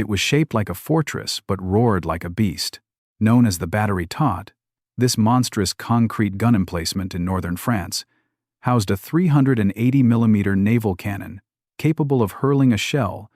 It was shaped like a fortress but roared like a beast. Known as the Batterie Todt, this monstrous concrete gun emplacement in northern France housed a 380mm naval cannon capable of hurling a shell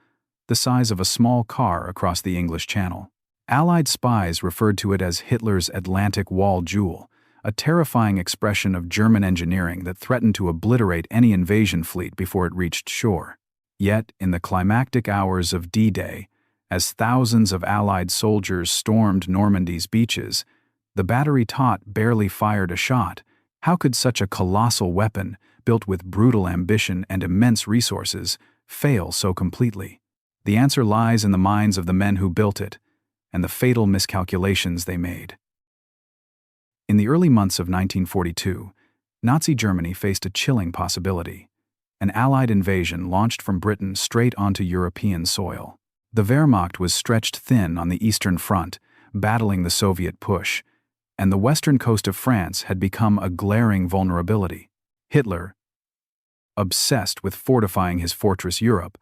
the size of a small car across the English Channel. Allied spies referred to it as Hitler's Atlantic Wall Jewel, a terrifying expression of German engineering that threatened to obliterate any invasion fleet before it reached shore. Yet, in the climactic hours of D-Day, as thousands of Allied soldiers stormed Normandy's beaches, the Batterie Todt barely fired a shot. How could such a colossal weapon, built with brutal ambition and immense resources, fail so completely? The answer lies in the minds of the men who built it, and the fatal miscalculations they made. In the early months of 1942, Nazi Germany faced a chilling possibility: an Allied invasion launched from Britain straight onto European soil. The Wehrmacht was stretched thin on the Eastern Front, battling the Soviet push, and the western coast of France had become a glaring vulnerability. Hitler, obsessed with fortifying his fortress Europe,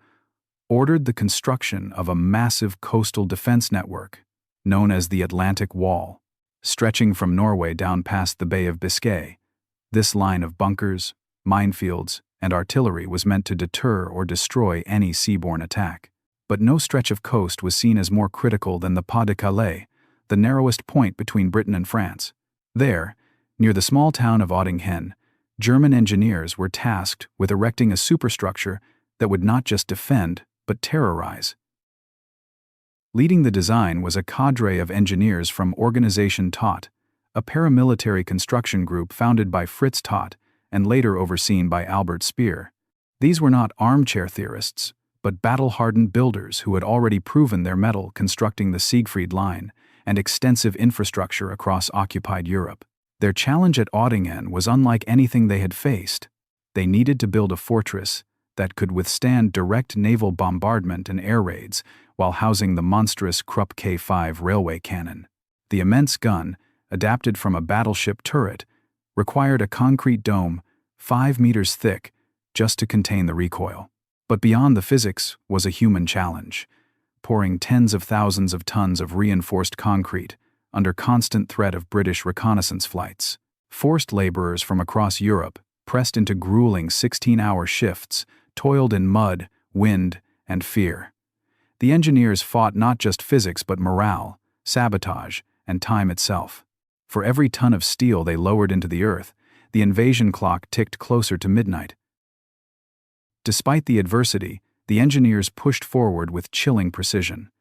ordered the construction of a massive coastal defense network, known as the Atlantic Wall, stretching from Norway down past the Bay of Biscay. This line of bunkers, minefields, and artillery was meant to deter or destroy any seaborne attack. But no stretch of coast was seen as more critical than the Pas de Calais, the narrowest point between Britain and France. There, near the small town of Ottingen, German engineers were tasked with erecting a superstructure that would not just defend, but terrorize. Leading the design was a cadre of engineers from Organisation Todt, a paramilitary construction group founded by Fritz Todt and later overseen by Albert Speer. These were not armchair theorists, but battle-hardened builders who had already proven their mettle constructing the Siegfried Line and extensive infrastructure across occupied Europe. Their challenge at Ottingen was unlike anything they had faced. They needed to build a fortress that could withstand direct naval bombardment and air raids while housing the monstrous Krupp K5 railway cannon. The immense gun, adapted from a battleship turret, required a concrete dome 5 meters thick just to contain the recoil. But beyond the physics was a human challenge: pouring tens of thousands of tons of reinforced concrete under constant threat of British reconnaissance flights. Forced laborers from across Europe, pressed into grueling 16-hour shifts, toiled in mud, wind, and fear. The engineers fought not just physics but morale, sabotage, and time itself. For every ton of steel they lowered into the earth, the invasion clock ticked closer to midnight. Despite the adversity, the engineers pushed forward with chilling precision.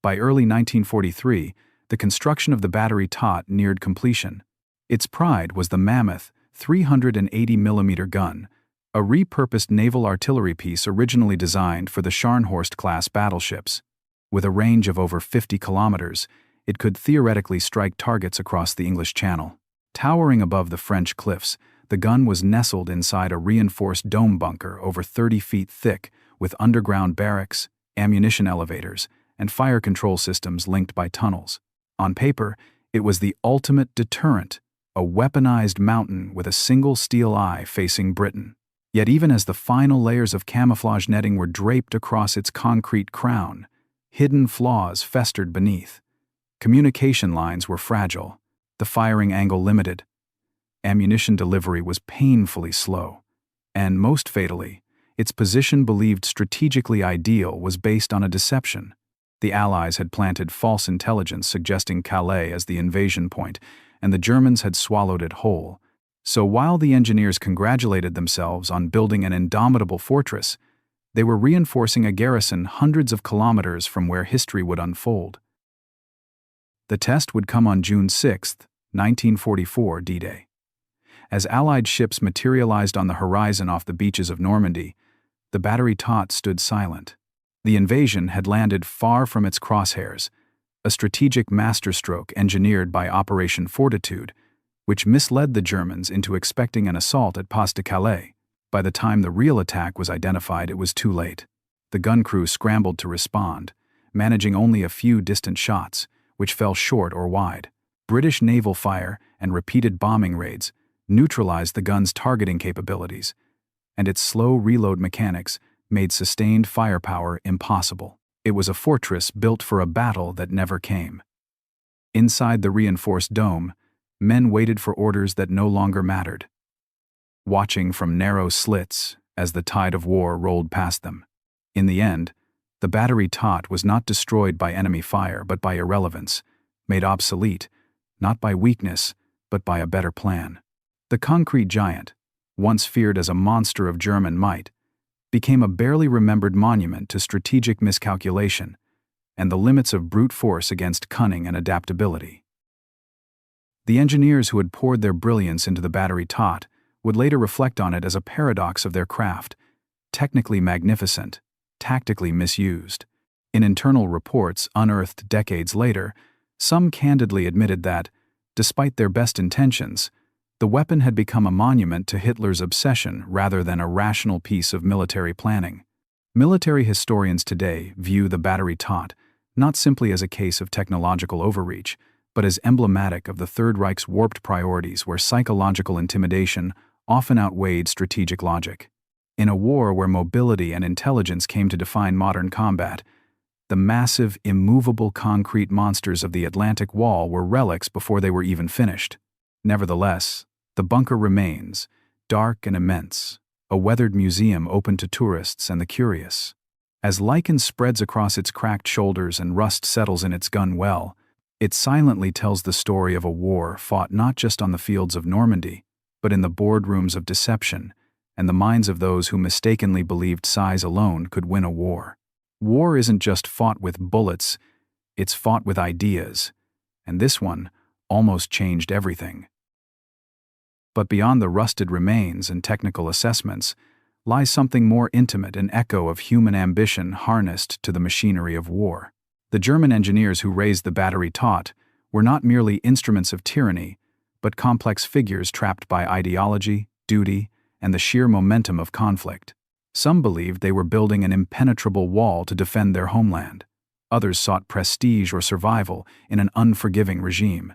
By early 1943, the construction of the Batterie Todt neared completion. Its pride was the mammoth 380mm gun, a repurposed naval artillery piece originally designed for the Scharnhorst-class battleships. With a range of over 50 kilometers, it could theoretically strike targets across the English Channel. Towering above the French cliffs, the gun was nestled inside a reinforced dome bunker over 30 feet thick, with underground barracks, ammunition elevators, and fire control systems linked by tunnels. On paper, it was the ultimate deterrent, a weaponized mountain with a single steel eye facing Britain. Yet even as the final layers of camouflage netting were draped across its concrete crown, hidden flaws festered beneath. Communication lines were fragile, the firing angle limited. Ammunition delivery was painfully slow. And most fatally, its position believed strategically ideal was based on a deception. The Allies had planted false intelligence suggesting Calais as the invasion point, and the Germans had swallowed it whole. So while the engineers congratulated themselves on building an indomitable fortress, they were reinforcing a garrison hundreds of kilometers from where history would unfold. The test would come on June 6, 1944, D-Day. As Allied ships materialized on the horizon off the beaches of Normandy, the Batterie Todt stood silent. The invasion had landed far from its crosshairs, a strategic masterstroke engineered by Operation Fortitude, which misled the Germans into expecting an assault at Pas de Calais. By the time the real attack was identified, it was too late. The gun crew scrambled to respond, managing only a few distant shots, which fell short or wide. British naval fire and repeated bombing raids neutralized the gun's targeting capabilities, and its slow reload mechanics made sustained firepower impossible. It was a fortress built for a battle that never came. Inside the reinforced dome, men waited for orders that no longer mattered, watching from narrow slits as the tide of war rolled past them. In the end, the Batterie Todt was not destroyed by enemy fire but by irrelevance, made obsolete, not by weakness, but by a better plan. The concrete giant, once feared as a monster of German might, became a barely remembered monument to strategic miscalculation and the limits of brute force against cunning and adaptability. The engineers who had poured their brilliance into the Batterie Todt would later reflect on it as a paradox of their craft, technically magnificent, tactically misused. In internal reports unearthed decades later, some candidly admitted that, despite their best intentions, the weapon had become a monument to Hitler's obsession rather than a rational piece of military planning. Military historians today view the Batterie Todt not simply as a case of technological overreach, but as emblematic of the Third Reich's warped priorities where psychological intimidation often outweighed strategic logic. In a war where mobility and intelligence came to define modern combat, the massive, immovable concrete monsters of the Atlantic Wall were relics before they were even finished. Nevertheless, the bunker remains, dark and immense, a weathered museum open to tourists and the curious. As lichen spreads across its cracked shoulders and rust settles in its gun well, it silently tells the story of a war fought not just on the fields of Normandy, but in the boardrooms of deception and the minds of those who mistakenly believed size alone could win a war. War isn't just fought with bullets, it's fought with ideas, and this one almost changed everything. But beyond the rusted remains and technical assessments lies something more intimate, an echo of human ambition harnessed to the machinery of war. The German engineers who raised the Batterie Todt were not merely instruments of tyranny, but complex figures trapped by ideology, duty, and the sheer momentum of conflict. Some believed they were building an impenetrable wall to defend their homeland. Others sought prestige or survival in an unforgiving regime.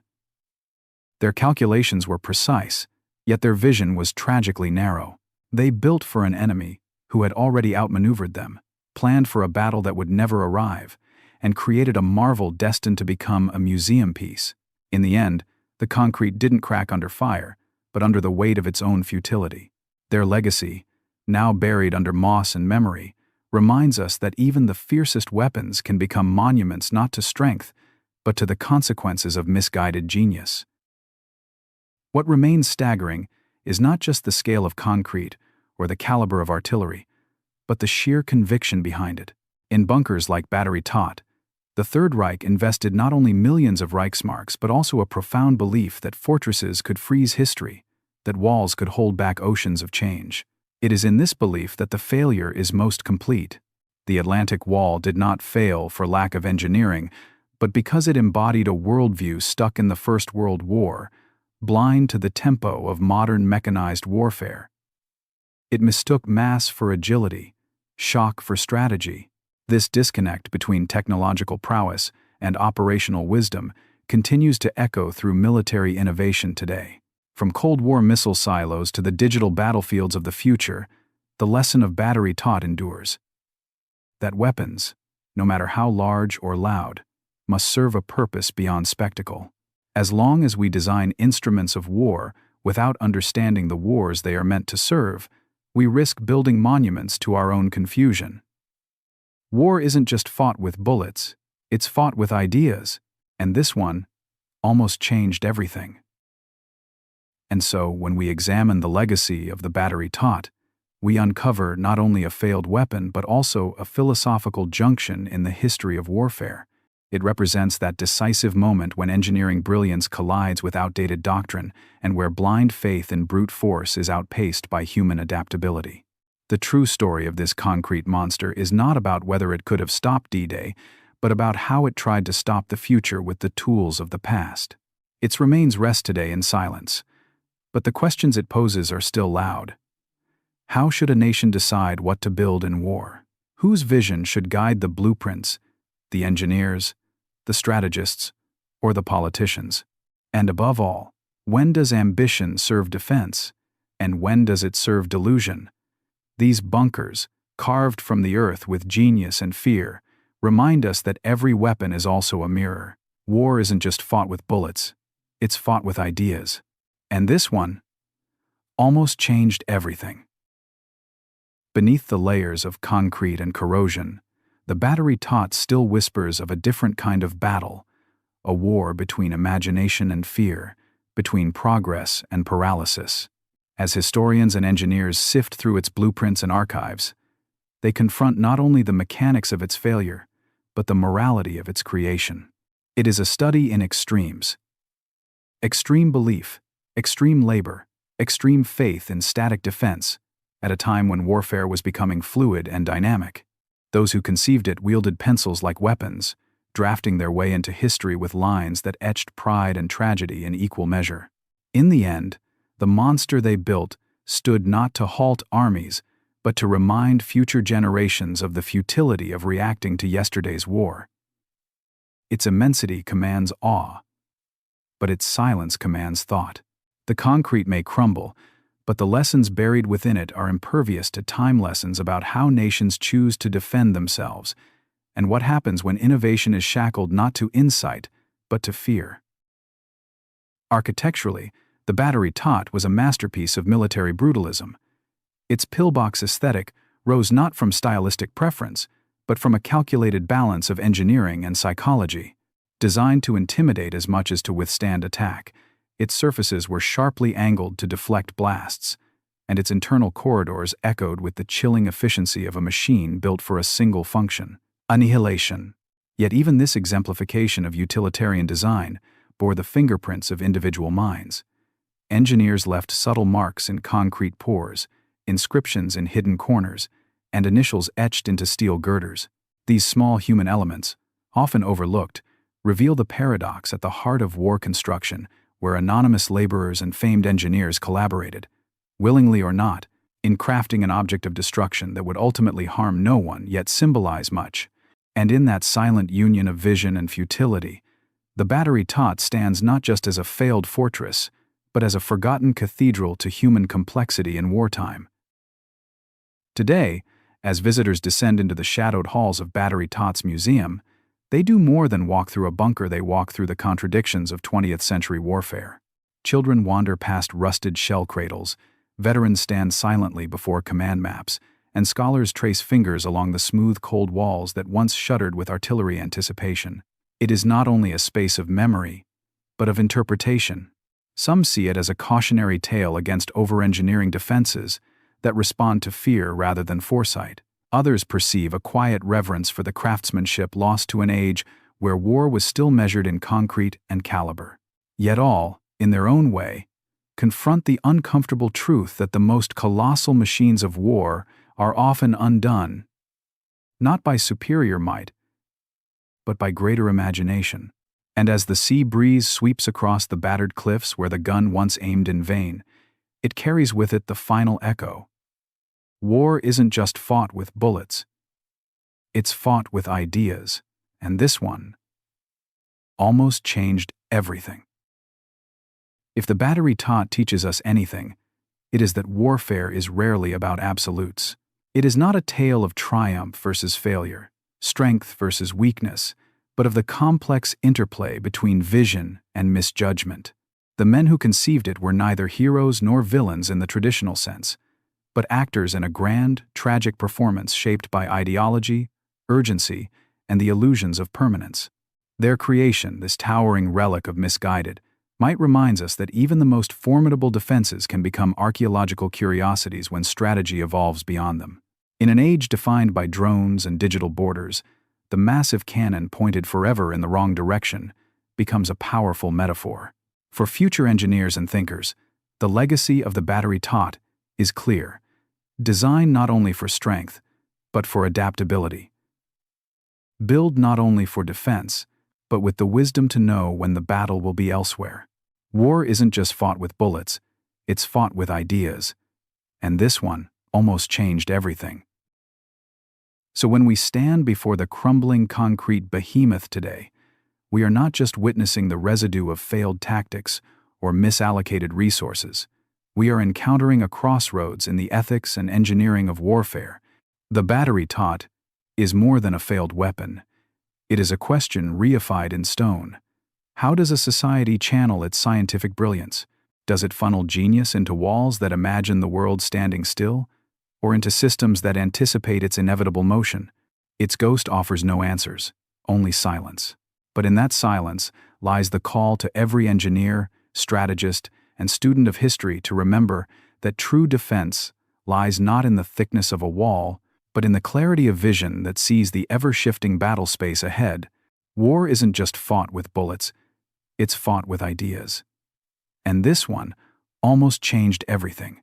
Their calculations were precise, yet their vision was tragically narrow. They built for an enemy who had already outmaneuvered them, planned for a battle that would never arrive, and created a marvel destined to become a museum piece. In the end, the concrete didn't crack under fire, but under the weight of its own futility. Their legacy, now buried under moss and memory, reminds us that even the fiercest weapons can become monuments not to strength, but to the consequences of misguided genius. What remains staggering is not just the scale of concrete or the caliber of artillery, but the sheer conviction behind it. In bunkers like Batterie Todt, the Third Reich invested not only millions of Reichsmarks but also a profound belief that fortresses could freeze history, that walls could hold back oceans of change. It is in this belief that the failure is most complete. The Atlantic Wall did not fail for lack of engineering, but because it embodied a worldview stuck in the First World War, blind to the tempo of modern mechanized warfare. It mistook mass for agility, shock for strategy. This disconnect between technological prowess and operational wisdom continues to echo through military innovation today. From Cold War missile silos to the digital battlefields of the future, the lesson of Batterie Todt endures. That weapons, no matter how large or loud, must serve a purpose beyond spectacle. As long as we design instruments of war without understanding the wars they are meant to serve, we risk building monuments to our own confusion. War isn't just fought with bullets, it's fought with ideas, and this one almost changed everything. And so, when we examine the legacy of the Batterie Todt, we uncover not only a failed weapon but also a philosophical junction in the history of warfare. It represents that decisive moment when engineering brilliance collides with outdated doctrine and where blind faith in brute force is outpaced by human adaptability. The true story of this concrete monster is not about whether it could have stopped D-Day, but about how it tried to stop the future with the tools of the past. Its remains rest today in silence, but the questions it poses are still loud. How should a nation decide what to build in war? Whose vision should guide the blueprints? The engineers, the strategists, or the politicians? And above all, when does ambition serve defense, and when does it serve delusion? These bunkers, carved from the earth with genius and fear, remind us that every weapon is also a mirror. War isn't just fought with bullets, it's fought with ideas. And this one almost changed everything. Beneath the layers of concrete and corrosion, the Batterie Todt still whispers of a different kind of battle, a war between imagination and fear, between progress and paralysis. As historians and engineers sift through its blueprints and archives, they confront not only the mechanics of its failure, but the morality of its creation. It is a study in extremes. Extreme belief, extreme labor, extreme faith in static defense, at a time when warfare was becoming fluid and dynamic. Those who conceived it wielded pencils like weapons, drafting their way into history with lines that etched pride and tragedy in equal measure. In the end, the monster they built stood not to halt armies, but to remind future generations of the futility of reacting to yesterday's war. Its immensity commands awe, but its silence commands thought. The concrete may crumble, but the lessons buried within it are impervious to time lessons about how nations choose to defend themselves, and what happens when innovation is shackled not to insight, but to fear. Architecturally, the Batterie Todt was a masterpiece of military brutalism. Its pillbox aesthetic rose not from stylistic preference, but from a calculated balance of engineering and psychology. Designed to intimidate as much as to withstand attack, its surfaces were sharply angled to deflect blasts, and its internal corridors echoed with the chilling efficiency of a machine built for a single function: annihilation. Yet even this exemplification of utilitarian design bore the fingerprints of individual minds. Engineers left subtle marks in concrete pores, inscriptions in hidden corners, and initials etched into steel girders. These small human elements, often overlooked, reveal the paradox at the heart of war construction, where anonymous laborers and famed engineers collaborated, willingly or not, in crafting an object of destruction that would ultimately harm no one yet symbolize much. And in that silent union of vision and futility, the Batterie Todt stands not just as a failed fortress, but as a forgotten cathedral to human complexity in wartime. Today, as visitors descend into the shadowed halls of Batterie Todt's museum, they do more than walk through a bunker. They walk through the contradictions of 20th century warfare. Children wander past rusted shell cradles, veterans stand silently before command maps, and scholars trace fingers along the smooth, cold walls that once shuddered with artillery anticipation. It is not only a space of memory, but of interpretation. Some see it as a cautionary tale against over-engineering defenses that respond to fear rather than foresight. Others perceive a quiet reverence for the craftsmanship lost to an age where war was still measured in concrete and caliber. Yet all, in their own way, confront the uncomfortable truth that the most colossal machines of war are often undone, not by superior might, but by greater imagination. And as the sea breeze sweeps across the battered cliffs where the gun once aimed in vain, it carries with it the final echo. War isn't just fought with bullets. It's fought with ideas, and this one almost changed everything. If the Batterie Todt teaches us anything, it is that warfare is rarely about absolutes. It is not a tale of triumph versus failure, strength versus weakness, but of the complex interplay between vision and misjudgment. The men who conceived it were neither heroes nor villains in the traditional sense, but actors in a grand, tragic performance shaped by ideology, urgency, and the illusions of permanence. Their creation, this towering relic of misguided, might remind us that even the most formidable defenses can become archaeological curiosities when strategy evolves beyond them. In an age defined by drones and digital borders, the massive cannon pointed forever in the wrong direction becomes a powerful metaphor. For future engineers and thinkers, the legacy of the Batterie Todt is clear. Design not only for strength, but for adaptability. Build not only for defense, but with the wisdom to know when the battle will be elsewhere. War isn't just fought with bullets, it's fought with ideas. And this one almost changed everything. So when we stand before the crumbling concrete behemoth today, we are not just witnessing the residue of failed tactics or misallocated resources. We are encountering a crossroads in the ethics and engineering of warfare. The Batterie Todt is more than a failed weapon. It is a question reified in stone. How does a society channel its scientific brilliance? Does it funnel genius into walls that imagine the world standing still, or into systems that anticipate its inevitable motion? Its ghost offers no answers, only silence. But in that silence lies the call to every engineer, strategist, and student of history to remember that true defense lies not in the thickness of a wall, but in the clarity of vision that sees the ever-shifting battle space ahead. War isn't just fought with bullets, it's fought with ideas. And this one almost changed everything.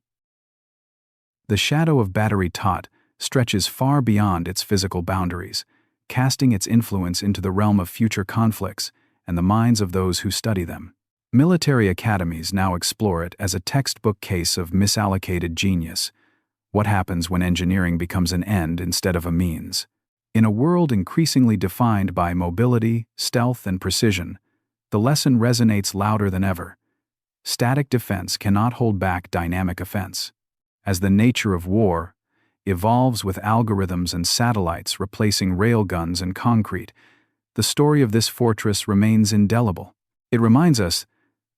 The shadow of Batterie Todt stretches far beyond its physical boundaries, casting its influence into the realm of future conflicts and the minds of those who study them. Military academies now explore it as a textbook case of misallocated genius. What happens when engineering becomes an end instead of a means? In a world increasingly defined by mobility, stealth, and precision, the lesson resonates louder than ever. Static defense cannot hold back dynamic offense. As the nature of war evolves with algorithms and satellites replacing railguns and concrete, the story of this fortress remains indelible. It reminds us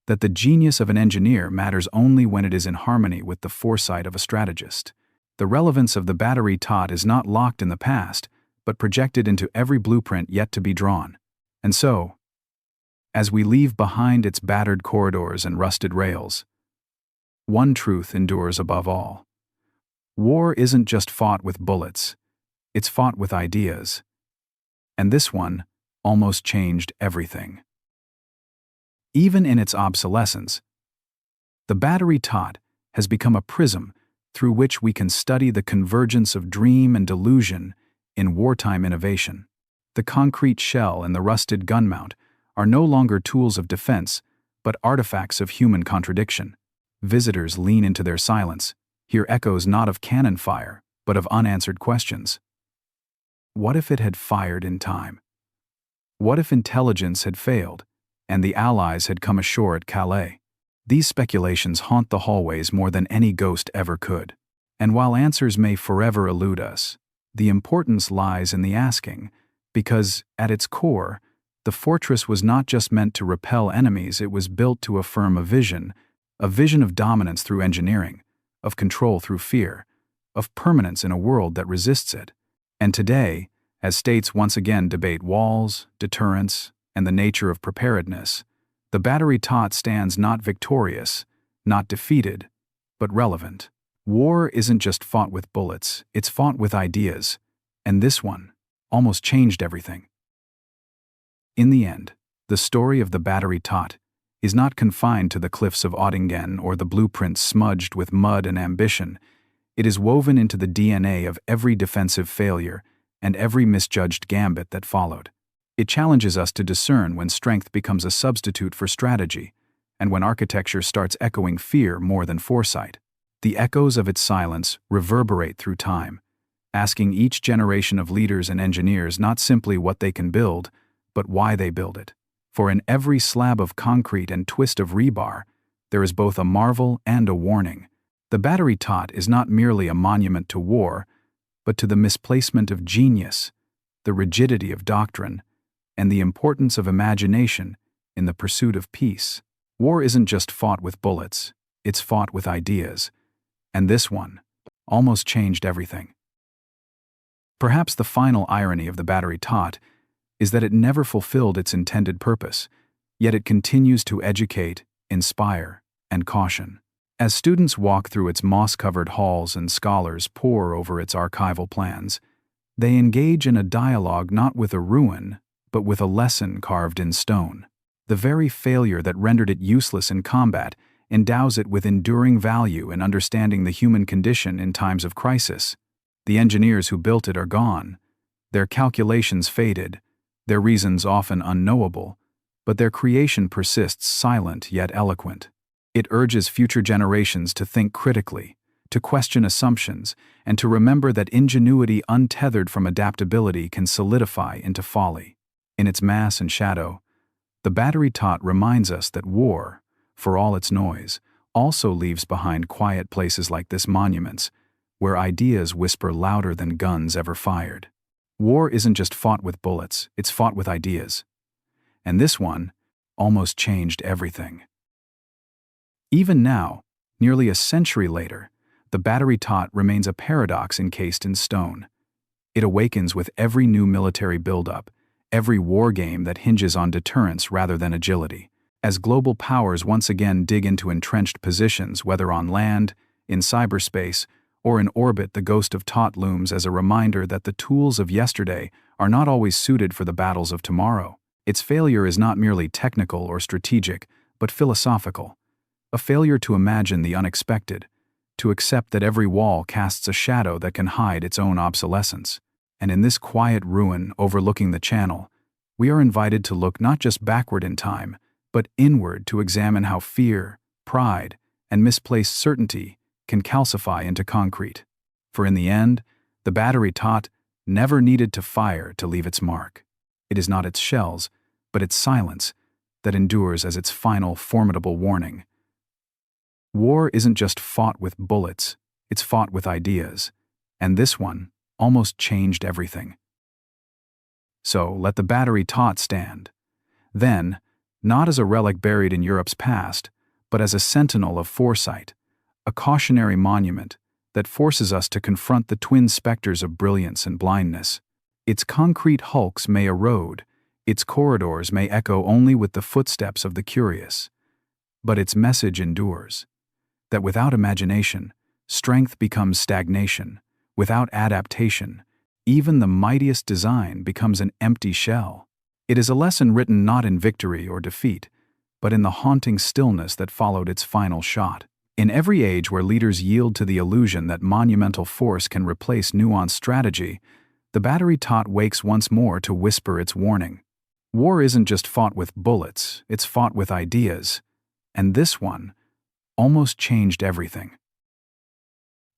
that the genius of an engineer matters only when it is in harmony with the foresight of a strategist. The relevance of the Batterie Todt is not locked in the past, but projected into every blueprint yet to be drawn. And so, as we leave behind its battered corridors and rusted rails, one truth endures above all. War isn't just fought with bullets, it's fought with ideas. And this one almost changed everything. Even in its obsolescence, the Batterie Todt has become a prism through which we can study the convergence of dream and delusion in wartime innovation. The concrete shell and the rusted gun mount are no longer tools of defense, but artifacts of human contradiction. Visitors lean into their silence, hear echoes not of cannon fire, but of unanswered questions. What if it had fired in time? What if intelligence had failed, and the Allies had come ashore at Calais? These speculations haunt the hallways more than any ghost ever could. And while answers may forever elude us, the importance lies in the asking, because, at its core, the fortress was not just meant to repel enemies, it was built to affirm a vision of dominance through engineering, of control through fear, of permanence in a world that resists it. And today, as states once again debate walls, deterrence, and the nature of preparedness, the Batterie Todt stands not victorious, not defeated, but relevant. War isn't just fought with bullets, it's fought with ideas, and this one almost changed everything. In the end, the story of the Batterie Todt is not confined to the cliffs of Ottingen or the blueprints smudged with mud and ambition. It is woven into the DNA of every defensive failure and every misjudged gambit that followed. It challenges us to discern when strength becomes a substitute for strategy, and when architecture starts echoing fear more than foresight. The echoes of its silence reverberate through time, asking each generation of leaders and engineers not simply what they can build, but why they build it. For in every slab of concrete and twist of rebar, there is both a marvel and a warning. The Batterie Todt is not merely a monument to war, but to the misplacement of genius, the rigidity of doctrine, and the importance of imagination in the pursuit of peace. War isn't just fought with bullets, it's fought with ideas. And this one almost changed everything. Perhaps the final irony of the Batterie Todt is that it never fulfilled its intended purpose, yet it continues to educate, inspire, and caution. As students walk through its moss-covered halls and scholars pore over its archival plans, they engage in a dialogue not with a ruin, but with a lesson carved in stone. The very failure that rendered it useless in combat endows it with enduring value in understanding the human condition in times of crisis. The engineers who built it are gone, their calculations faded, their reasons often unknowable, but their creation persists silent yet eloquent. It urges future generations to think critically, to question assumptions, and to remember that ingenuity untethered from adaptability can solidify into folly. In its mass and shadow, the Batterie Todt reminds us that war, for all its noise, also leaves behind quiet places like this monuments, where ideas whisper louder than guns ever fired. War isn't just fought with bullets, it's fought with ideas. And this one almost changed everything. Even now, nearly a century later, the Batterie Todt remains a paradox encased in stone. It awakens with every new military buildup, every war game that hinges on deterrence rather than agility. As global powers once again dig into entrenched positions, whether on land, in cyberspace, or in orbit, the ghost of Todt looms as a reminder that the tools of yesterday are not always suited for the battles of tomorrow. Its failure is not merely technical or strategic, but philosophical. A failure to imagine the unexpected, to accept that every wall casts a shadow that can hide its own obsolescence. And in this quiet ruin overlooking the channel, we are invited to look not just backward in time, but inward to examine how fear, pride, and misplaced certainty can calcify into concrete. For in the end, the Batterie Todt never needed to fire to leave its mark. It is not its shells, but its silence that endures as its final formidable warning. War isn't just fought with bullets, it's fought with ideas. And this one almost changed everything. So let the Batterie Todt stand. Then, not as a relic buried in Europe's past, but as a sentinel of foresight, a cautionary monument that forces us to confront the twin specters of brilliance and blindness. Its concrete hulks may erode, its corridors may echo only with the footsteps of the curious, but its message endures. That without imagination, strength becomes stagnation. Without adaptation, even the mightiest design becomes an empty shell. It is a lesson written not in victory or defeat, but in the haunting stillness that followed its final shot. In every age where leaders yield to the illusion that monumental force can replace nuanced strategy, the Batterie Todt wakes once more to whisper its warning. War isn't just fought with bullets, it's fought with ideas. And this one almost changed everything.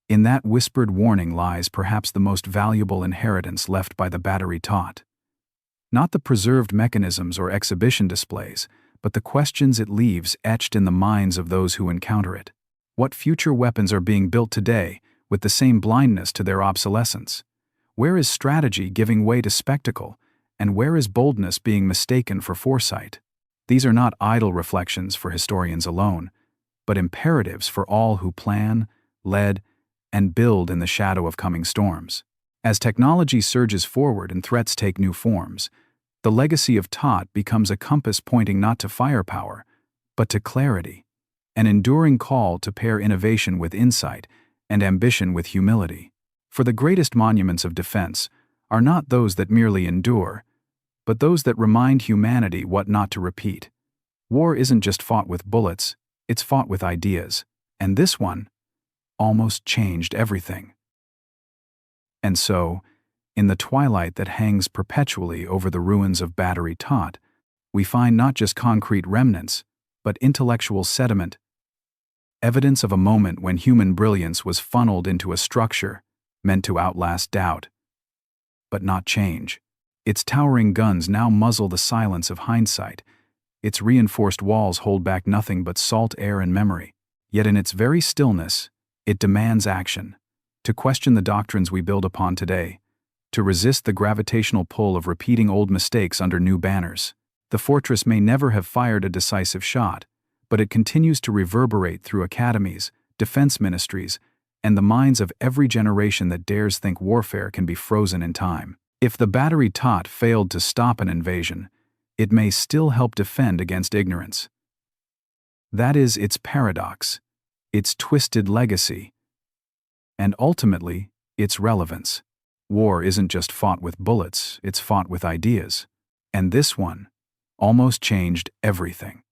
In that whispered warning lies perhaps the most valuable inheritance left by the Batterie Todt. Not the preserved mechanisms or exhibition displays, but the questions it leaves etched in the minds of those who encounter it. What future weapons are being built today with the same blindness to their obsolescence? Where is strategy giving way to spectacle, and where is boldness being mistaken for foresight? These are not idle reflections for historians alone, but imperatives for all who plan, lead, and build in the shadow of coming storms. As technology surges forward and threats take new forms, the legacy of Todt becomes a compass pointing not to firepower, but to clarity, an enduring call to pair innovation with insight and ambition with humility. For the greatest monuments of defense are not those that merely endure, but those that remind humanity what not to repeat. War isn't just fought with bullets, it's fought with ideas, and this one almost changed everything. And so, in the twilight that hangs perpetually over the ruins of Batterie Todt, we find not just concrete remnants, but intellectual sediment, evidence of a moment when human brilliance was funneled into a structure meant to outlast doubt, but not change. Its towering guns now muzzle the silence of hindsight. Its reinforced walls hold back nothing but salt air and memory. Yet in its very stillness, it demands action. To question the doctrines we build upon today, to resist the gravitational pull of repeating old mistakes under new banners. The fortress may never have fired a decisive shot, but it continues to reverberate through academies, defense ministries, and the minds of every generation that dares think warfare can be frozen in time. If the Batterie Todt failed to stop an invasion, it may still help defend against ignorance. That is its paradox, its twisted legacy, and ultimately, its relevance. War isn't just fought with bullets, it's fought with ideas. And this one almost changed everything.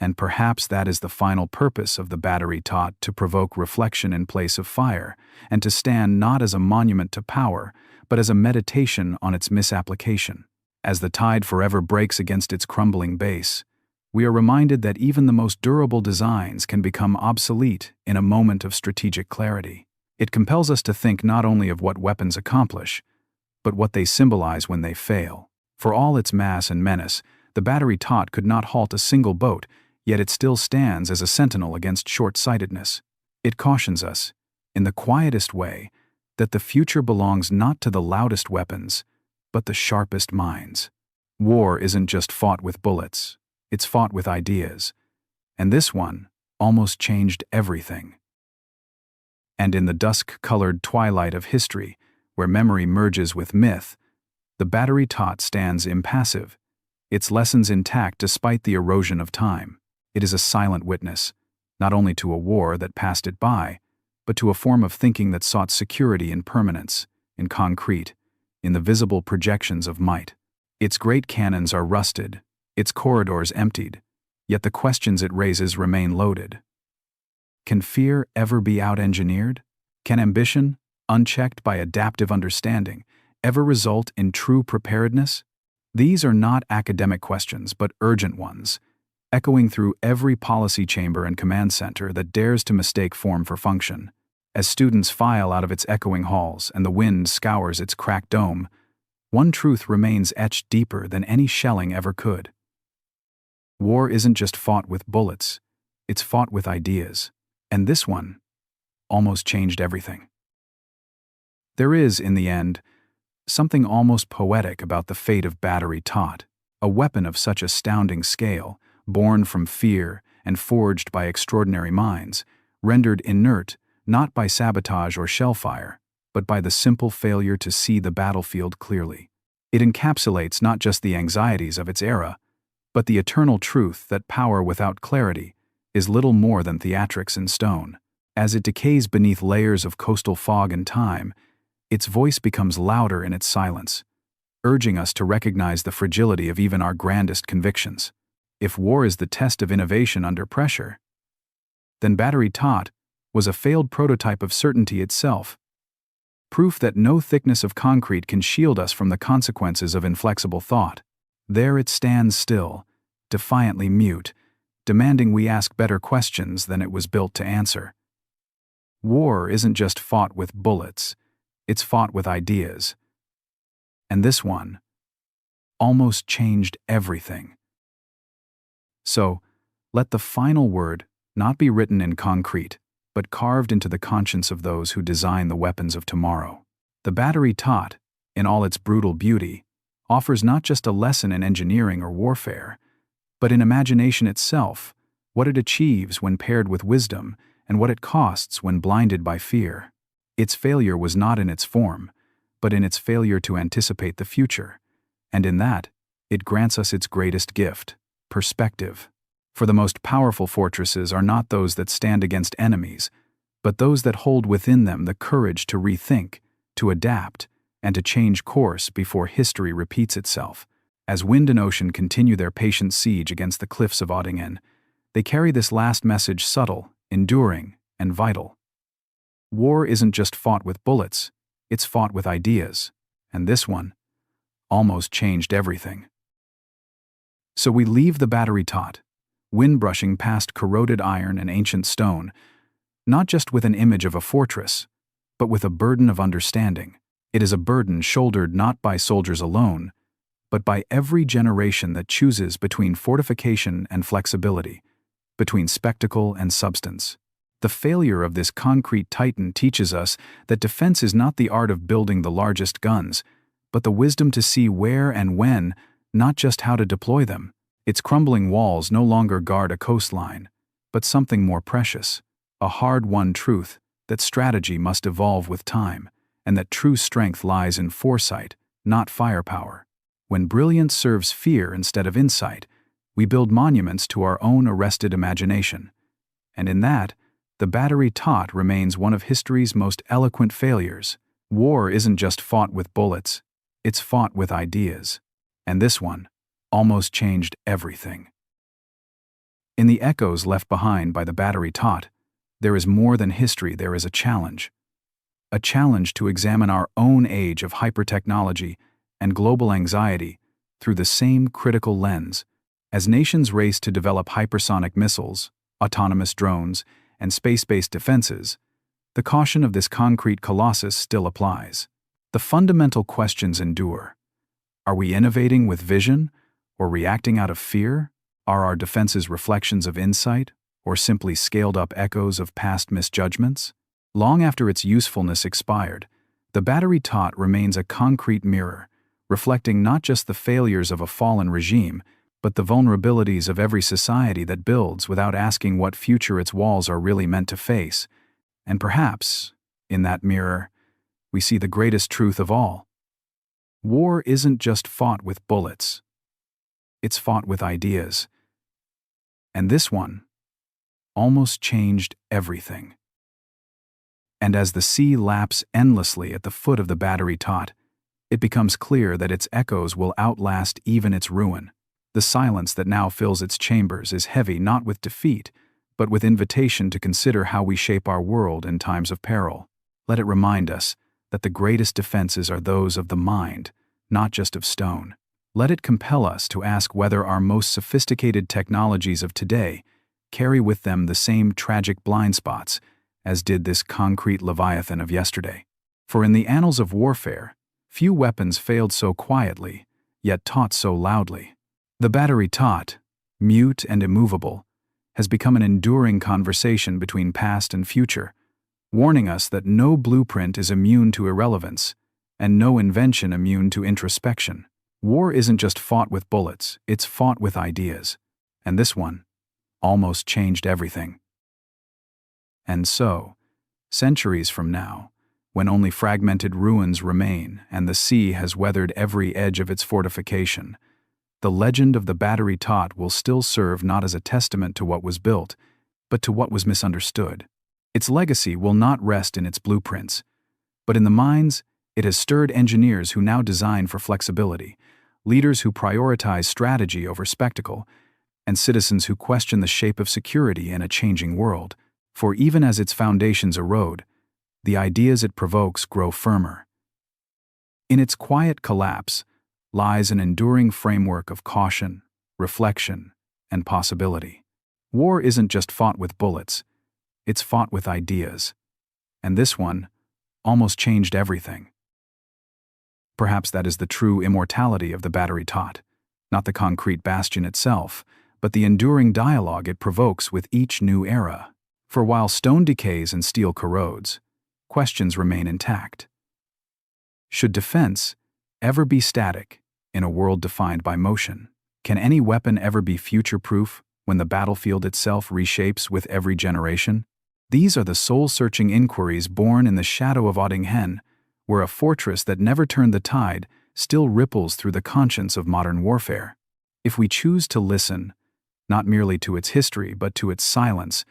And perhaps that is the final purpose of the Batterie Todt, to provoke reflection in place of fire, and to stand not as a monument to power, but as a meditation on its misapplication. As the tide forever breaks against its crumbling base, we are reminded that even the most durable designs can become obsolete in a moment of strategic clarity. It compels us to think not only of what weapons accomplish, but what they symbolize when they fail. For all its mass and menace, the Batterie Todt could not halt a single boat, yet it still stands as a sentinel against short-sightedness. It cautions us, in the quietest way, that the future belongs not to the loudest weapons, but the sharpest minds. War isn't just fought with bullets, it's fought with ideas. And this one almost changed everything. And in the dusk-colored twilight of history, where memory merges with myth, the Batterie Todt stands impassive, its lessons intact despite the erosion of time. It is a silent witness, not only to a war that passed it by, but to a form of thinking that sought security in permanence, in concrete, in the visible projections of might. Its great cannons are rusted, its corridors emptied, yet the questions it raises remain loaded. Can fear ever be out-engineered? Can ambition, unchecked by adaptive understanding, ever result in true preparedness? These are not academic questions, but urgent ones, echoing through every policy chamber and command center that dares to mistake form for function. As students file out of its echoing halls and the wind scours its cracked dome, one truth remains etched deeper than any shelling ever could. War isn't just fought with bullets, it's fought with ideas. And this one almost changed everything. There is, in the end, something almost poetic about the fate of Batterie Todt, a weapon of such astounding scale, born from fear and forged by extraordinary minds, rendered inert not by sabotage or shellfire, but by the simple failure to see the battlefield clearly. It encapsulates not just the anxieties of its era, but the eternal truth that power without clarity is little more than theatrics in stone. As it decays beneath layers of coastal fog and time, its voice becomes louder in its silence, urging us to recognize the fragility of even our grandest convictions. If war is the test of innovation under pressure, then Batterie Todt was a failed prototype of certainty itself, proof that no thickness of concrete can shield us from the consequences of inflexible thought. There it stands still, defiantly mute, demanding we ask better questions than it was built to answer. War isn't just fought with bullets, it's fought with ideas. And this one almost changed everything. So, let the final word not be written in concrete, but carved into the conscience of those who design the weapons of tomorrow. The Batterie Todt, in all its brutal beauty, offers not just a lesson in engineering or warfare, but in imagination itself, what it achieves when paired with wisdom, and what it costs when blinded by fear. Its failure was not in its form, but in its failure to anticipate the future, and in that, it grants us its greatest gift, perspective. For the most powerful fortresses are not those that stand against enemies, but those that hold within them the courage to rethink, to adapt, and to change course before history repeats itself. As wind and ocean continue their patient siege against the cliffs of Ottingen, they carry this last message subtle, enduring, and vital. War isn't just fought with bullets, it's fought with ideas, and this one almost changed everything. So we leave the Batterie Todt, wind brushing past corroded iron and ancient stone, not just with an image of a fortress, but with a burden of understanding. It is a burden shouldered not by soldiers alone, but by every generation that chooses between fortification and flexibility, between spectacle and substance. The failure of this concrete titan teaches us that defense is not the art of building the largest guns, but the wisdom to see where and when, not just how to deploy them. Its crumbling walls no longer guard a coastline, but something more precious, a hard-won truth that strategy must evolve with time, and that true strength lies in foresight, not firepower. When brilliance serves fear instead of insight, we build monuments to our own arrested imagination. And in that, the Batterie Todt remains one of history's most eloquent failures. War isn't just fought with bullets, it's fought with ideas. And this one almost changed everything. In the echoes left behind by the Batterie Todt, there is more than history, there is a challenge. A challenge to examine our own age of hypertechnology and global anxiety through the same critical lens. As nations race to develop hypersonic missiles, autonomous drones, and space-based defenses, the caution of this concrete colossus still applies. The fundamental questions endure. Are we innovating with vision, or reacting out of fear? Are our defenses reflections of insight, or simply scaled-up echoes of past misjudgments? Long after its usefulness expired, The Batterie Todt remains a concrete mirror, reflecting not just the failures of a fallen regime, but the vulnerabilities of every society that builds without asking what future its walls are really meant to face. And perhaps, in that mirror, we see the greatest truth of all. War isn't just fought with bullets. It's fought with ideas. And this one almost changed everything. And as the sea laps endlessly at the foot of the Batterie Todt, it becomes clear that its echoes will outlast even its ruin. The silence that now fills its chambers is heavy not with defeat, but with invitation to consider how we shape our world in times of peril. Let it remind us that the greatest defenses are those of the mind, not just of stone. Let it compel us to ask whether our most sophisticated technologies of today carry with them the same tragic blind spots as did this concrete leviathan of yesterday. For in the annals of warfare, few weapons failed so quietly, yet taught so loudly. The Batterie Todt, mute and immovable, has become an enduring conversation between past and future, warning us that no blueprint is immune to irrelevance, and no invention immune to introspection. War isn't just fought with bullets, it's fought with ideas. And this one almost changed everything. And so, centuries from now, when only fragmented ruins remain and the sea has weathered every edge of its fortification, the legend of the Batterie Todt will still serve not as a testament to what was built, but to what was misunderstood. Its legacy will not rest in its blueprints, but in the minds it has stirred engineers who now design for flexibility, leaders who prioritize strategy over spectacle, and citizens who question the shape of security in a changing world. For even as its foundations erode, the ideas it provokes grow firmer. In its quiet collapse lies an enduring framework of caution, reflection, and possibility. War isn't just fought with bullets, it's fought with ideas. And this one almost changed everything. Perhaps that is the true immortality of the Batterie Todt, not the concrete bastion itself, but the enduring dialogue it provokes with each new era. For while stone decays and steel corrodes, questions remain intact. Should defense ever be static in a world defined by motion? Can any weapon ever be future-proof when the battlefield itself reshapes with every generation? These are the soul-searching inquiries born in the shadow of Otting, where a fortress that never turned the tide still ripples through the conscience of modern warfare. If we choose to listen, not merely to its history but to its silence,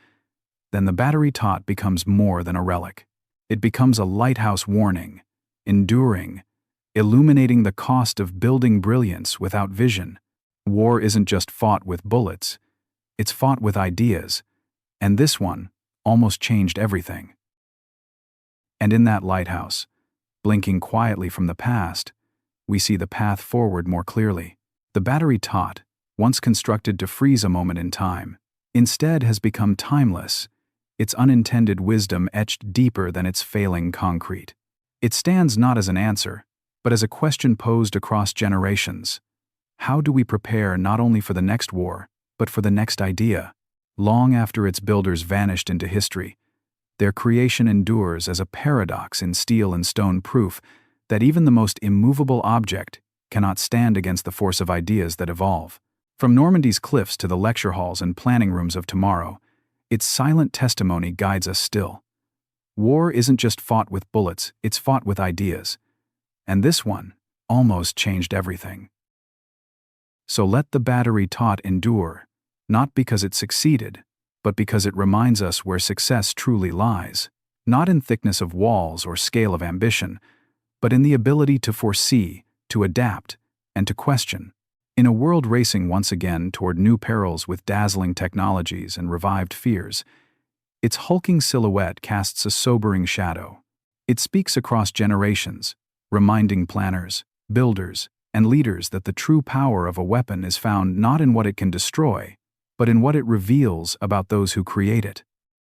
then the Batterie Todt becomes more than a relic. It becomes a lighthouse warning, enduring, illuminating the cost of building brilliance without vision. War isn't just fought with bullets, it's fought with ideas, and this one almost changed everything. And in that lighthouse, blinking quietly from the past, we see the path forward more clearly. The Batterie Todt, once constructed to freeze a moment in time, instead has become timeless, its unintended wisdom etched deeper than its failing concrete. It stands not as an answer, but as a question posed across generations. How do we prepare not only for the next war, but for the next idea? Long after its builders vanished into history, their creation endures as a paradox in steel and stone, proof that even the most immovable object cannot stand against the force of ideas that evolve. From Normandy's cliffs to the lecture halls and planning rooms of tomorrow, its silent testimony guides us still. War isn't just fought with bullets, it's fought with ideas. And this one almost changed everything. So let the Batterie Todt endure, not because it succeeded, but because it reminds us where success truly lies, not in thickness of walls or scale of ambition, but in the ability to foresee, to adapt, and to question. In a world racing once again toward new perils with dazzling technologies and revived fears, its hulking silhouette casts a sobering shadow. It speaks across generations, reminding planners, builders, and leaders that the true power of a weapon is found not in what it can destroy, but in what it reveals about those who create it.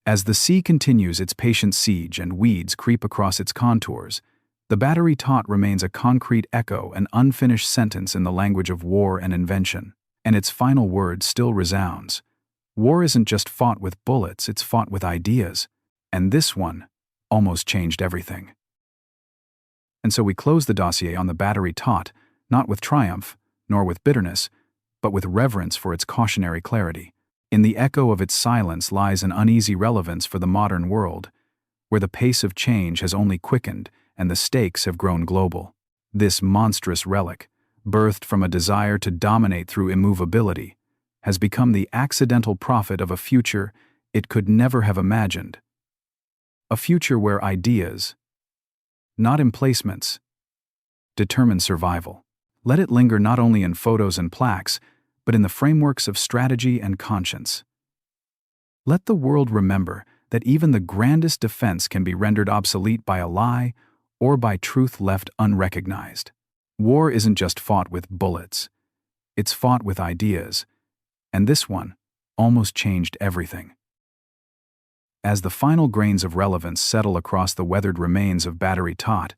As the sea continues its patient siege and weeds creep across its contours, the Batterie Todt remains a concrete echo, an unfinished sentence in the language of war and invention, and its final word still resounds. War isn't just fought with bullets, it's fought with ideas, and this one almost changed everything. And so we close the dossier on the Batterie Todt, not with triumph, nor with bitterness, but with reverence for its cautionary clarity. In the echo of its silence lies an uneasy relevance for the modern world, where the pace of change has only quickened and the stakes have grown global. This monstrous relic, birthed from a desire to dominate through immovability, has become the accidental prophet of a future it could never have imagined. A future where ideas, not emplacements, determine survival. Let it linger not only in photos and plaques, but in the frameworks of strategy and conscience. Let the world remember that even the grandest defense can be rendered obsolete by a lie or by truth left unrecognized. War isn't just fought with bullets. It's fought with ideas, and this one almost changed everything. As the final grains of relevance settle across the weathered remains of Batterie Todt,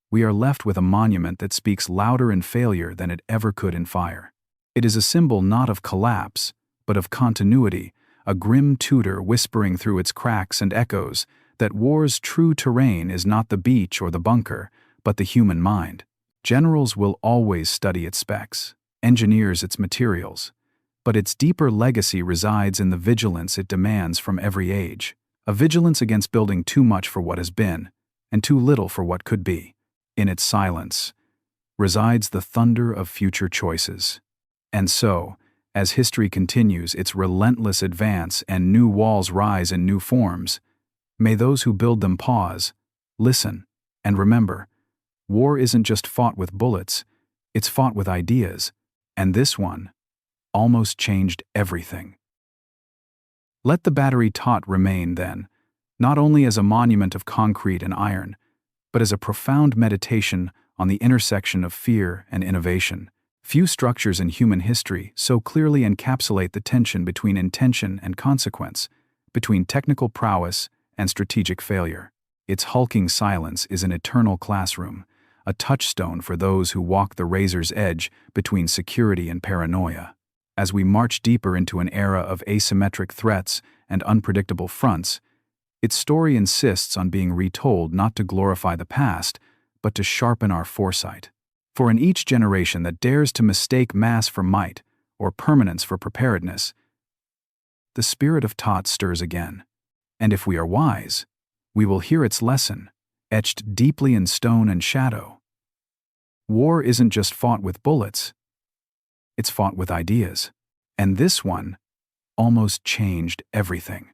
we are left with a monument that speaks louder in failure than it ever could in fire. It is a symbol not of collapse, but of continuity, a grim tutor whispering through its cracks and echoes that war's true terrain is not the beach or the bunker, but the human mind. Generals will always study its specs, engineers its materials, but its deeper legacy resides in the vigilance it demands from every age, a vigilance against building too much for what has been, and too little for what could be. In its silence resides the thunder of future choices. And so, as history continues its relentless advance and new walls rise in new forms, may those who build them pause, listen, and remember, war isn't just fought with bullets, it's fought with ideas, and this one almost changed everything. Let the Batterie Todt remain, then, not only as a monument of concrete and iron, but as a profound meditation on the intersection of fear and innovation. Few structures in human history so clearly encapsulate the tension between intention and consequence, between technical prowess and strategic failure. Its hulking silence is an eternal classroom, a touchstone for those who walk the razor's edge between security and paranoia. As we march deeper into an era of asymmetric threats and unpredictable fronts, its story insists on being retold not to glorify the past, but to sharpen our foresight. For in each generation that dares to mistake mass for might or permanence for preparedness, the spirit of Todt stirs again. And if we are wise, we will hear its lesson, etched deeply in stone and shadow. War isn't just fought with bullets, it's fought with ideas. And this one almost changed everything.